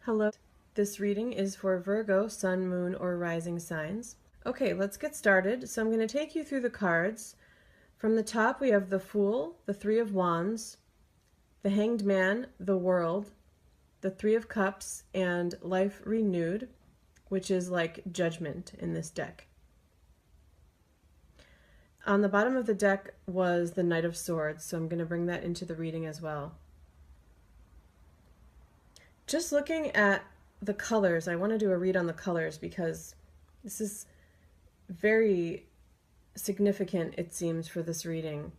Hello. This reading is for Virgo, Sun, Moon, or Rising signs. Okay, let's get started. So I'm going to take you through the cards. From the top, we have the Fool, the Three of Wands, the Hanged Man, the World, the Three of Cups, and Life Renewed, which is like Judgment in this deck. On the bottom of the deck was the Knight of Swords, so I'm going to bring that into the reading as well. Just looking at the colors, I want to do a read on the colors because this is very significant, it seems, for this reading.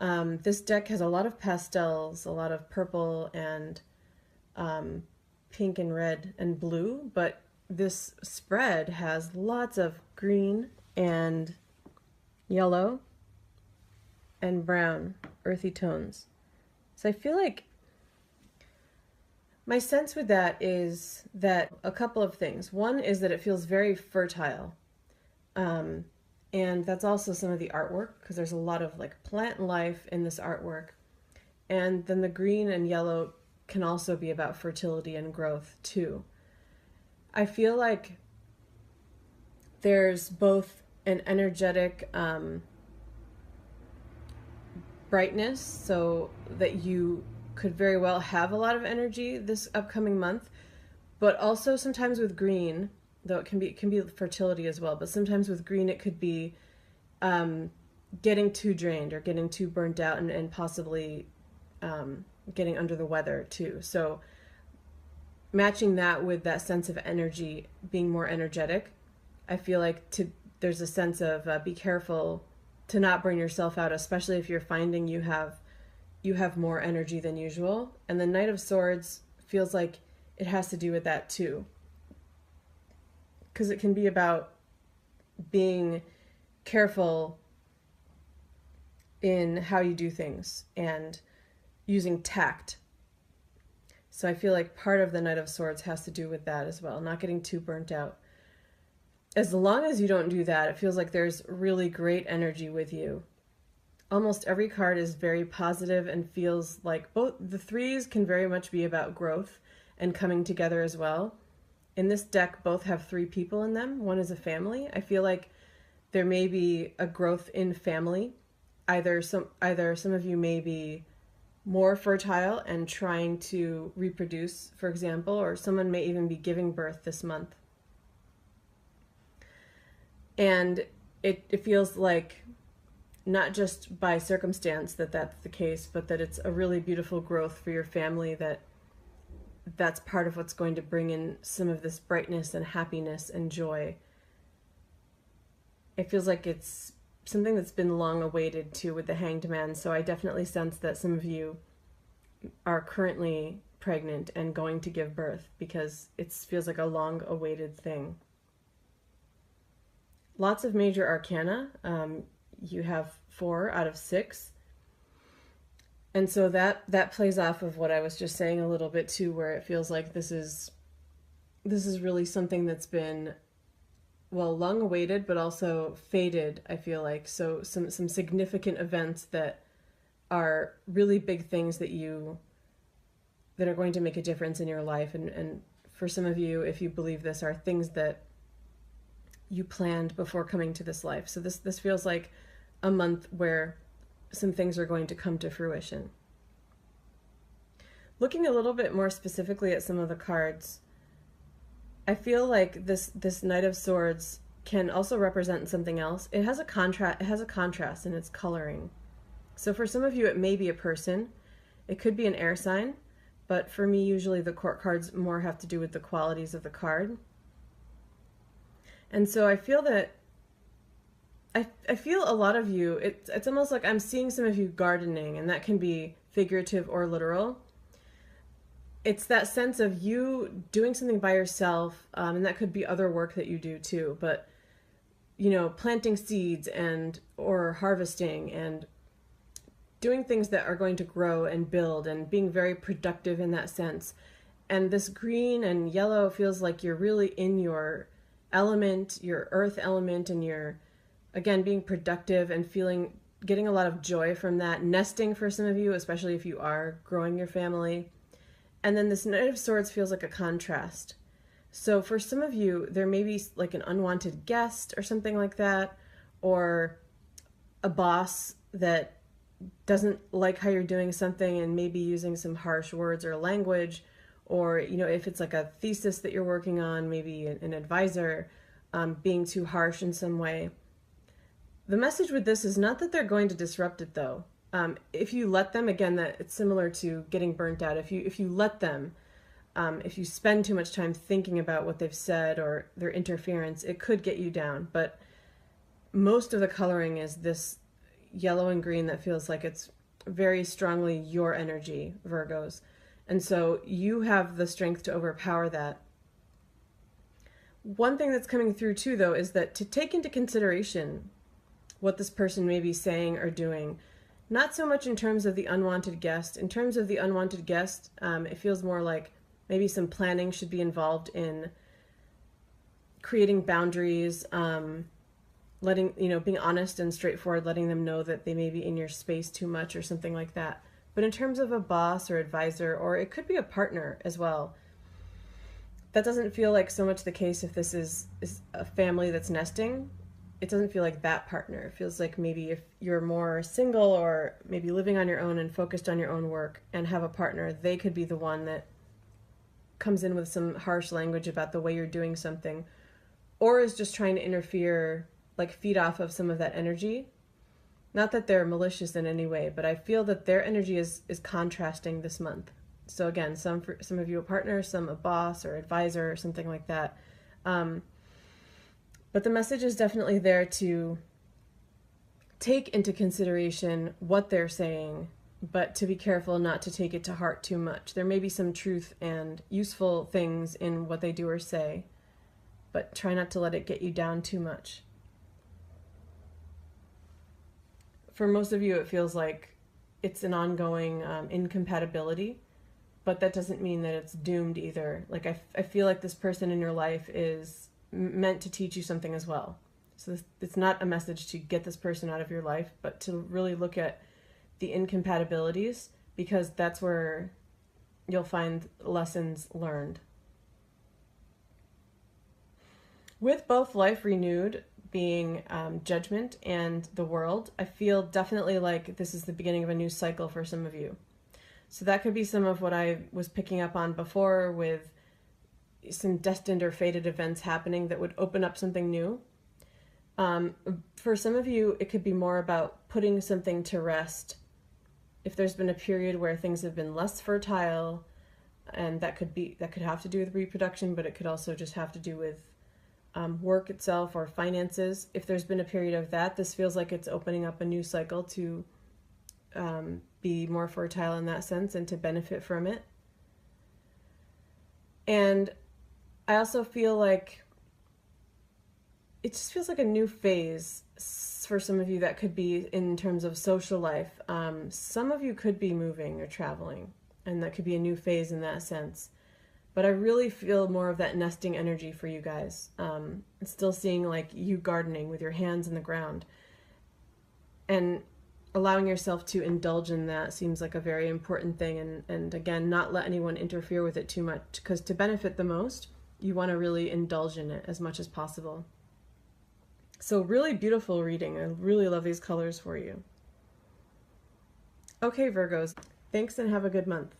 This deck has a lot of pastels, a lot of purple and pink and red and blue, but this spread has lots of green and yellow and brown, earthy tones. So I feel like my sense with that is that a couple of things. One is that it feels very fertile. And that's also some of the artwork, because there's a lot of like plant life in this artwork. And then the green and yellow can also be about fertility and growth too. I feel like there's both an energetic brightness, so that you could very well have a lot of energy this upcoming month, but also sometimes with green, though it can be fertility as well, but sometimes with green it could be getting too drained or getting too burnt out and possibly getting under the weather too. So matching that with that sense of energy, being more energetic, I feel like there's a sense of be careful to not burn yourself out, especially if you're finding you have more energy than usual. And the Knight of Swords feels like it has to do with that too, because it can be about being careful in how you do things and using tact. So I feel like part of the Knight of Swords has to do with that as well, not getting too burnt out. As long as you don't do that, it feels like there's really great energy with you. Almost every card is very positive and feels like both the threes can very much be about growth and coming together as well. In this deck, both have three people in them. One is a family. I feel like there may be a growth in family. Either some of you may be more fertile and trying to reproduce, for example, or someone may even be giving birth this month. And it feels like not just by circumstance that that's the case, but that it's a really beautiful growth for your family, that's part of what's going to bring in some of this brightness and happiness and joy. It feels like it's something that's been long awaited too with the Hanged Man, so I definitely sense that some of you are currently pregnant and going to give birth because it feels like a long awaited thing. Lots of major arcana. You have 4 out of 6. And so that plays off of what I was just saying a little bit too, where it feels like this is really something that's been, well, long awaited, but also fated, I feel like. So some significant events that are really big things that are going to make a difference in your life. And for some of you, if you believe this, are things that you planned before coming to this life. So this feels like a month where some things are going to come to fruition. Looking a little bit more specifically at some of the cards, I feel like this Knight of Swords can also represent something else. It has a contrast in its coloring. So for some of you, it may be a person. It could be an air sign, but for me, usually the court cards more have to do with the qualities of the card. And so I feel that I feel a lot of you, it's almost like I'm seeing some of you gardening, and that can be figurative or literal. It's that sense of you doing something by yourself, and that could be other work that you do too, but planting seeds or harvesting and doing things that are going to grow and build and being very productive in that sense. And this green and yellow feels like you're really in your element, your earth element, and you're, again, being productive and getting a lot of joy from that. Nesting for some of you, especially if you are growing your family. And then this Knight of Swords feels like a contrast. So for some of you, there may be like an unwanted guest or something like that, or a boss that doesn't like how you're doing something and maybe using some harsh words or language, or, you know, if it's like a thesis that you're working on, maybe an advisor being too harsh in some way. The message with this is not that they're going to disrupt it though. If you let them, again, that it's similar to getting burnt out. If you let them, if you spend too much time thinking about what they've said or their interference, it could get you down. But most of the coloring is this yellow and green that feels like it's very strongly your energy, Virgos. And so you have the strength to overpower that. One thing that's coming through too, though, is that to take into consideration what this person may be saying or doing, not so much in terms of the unwanted guest. In terms of the unwanted guest, it feels more like maybe some planning should be involved in creating boundaries, letting, you know, being honest and straightforward, letting them know that they may be in your space too much or something like that. But in terms of a boss or advisor, or it could be a partner as well, that doesn't feel like so much the case if this is a family that's nesting. It doesn't feel like that partner. It feels like maybe if you're more single or maybe living on your own and focused on your own work and have a partner, they could be the one that comes in with some harsh language about the way you're doing something, or is just trying to interfere, like feed off of some of that energy. Not that they're malicious in any way, but I feel that their energy is contrasting this month. So again, some of you a partner, some a boss or advisor or something like that. But the message is definitely there to take into consideration what they're saying, but to be careful not to take it to heart too much. There may be some truth and useful things in what they do or say, but try not to let it get you down too much. For most of you, it feels like it's an ongoing incompatibility, but that doesn't mean that it's doomed either. Like I feel like this person in your life is meant to teach you something as well. So it's not a message to get this person out of your life, but to really look at the incompatibilities, because that's where you'll find lessons learned. With both life renewed being judgment and the world, I feel definitely like this is the beginning of a new cycle for some of you. So that could be some of what I was picking up on before, with some destined or fated events happening that would open up something new. For some of you, it could be more about putting something to rest. If there's been a period where things have been less fertile, and that could have to do with reproduction, but it could also just have to do with work itself or finances. If there's been a period of that, this feels like it's opening up a new cycle to be more fertile in that sense and to benefit from it. And I also feel like it just feels like a new phase for some of you. That could be in terms of social life. Some of you could be moving or traveling, and that could be a new phase in that sense. But I really feel more of that nesting energy for you guys. It's still seeing like you gardening with your hands in the ground. And allowing yourself to indulge in that seems like a very important thing. And again, not let anyone interfere with it too much, because to benefit the most, you want to really indulge in it as much as possible. So really beautiful reading. I really love these colors for you. Okay, Virgos, thanks and have a good month.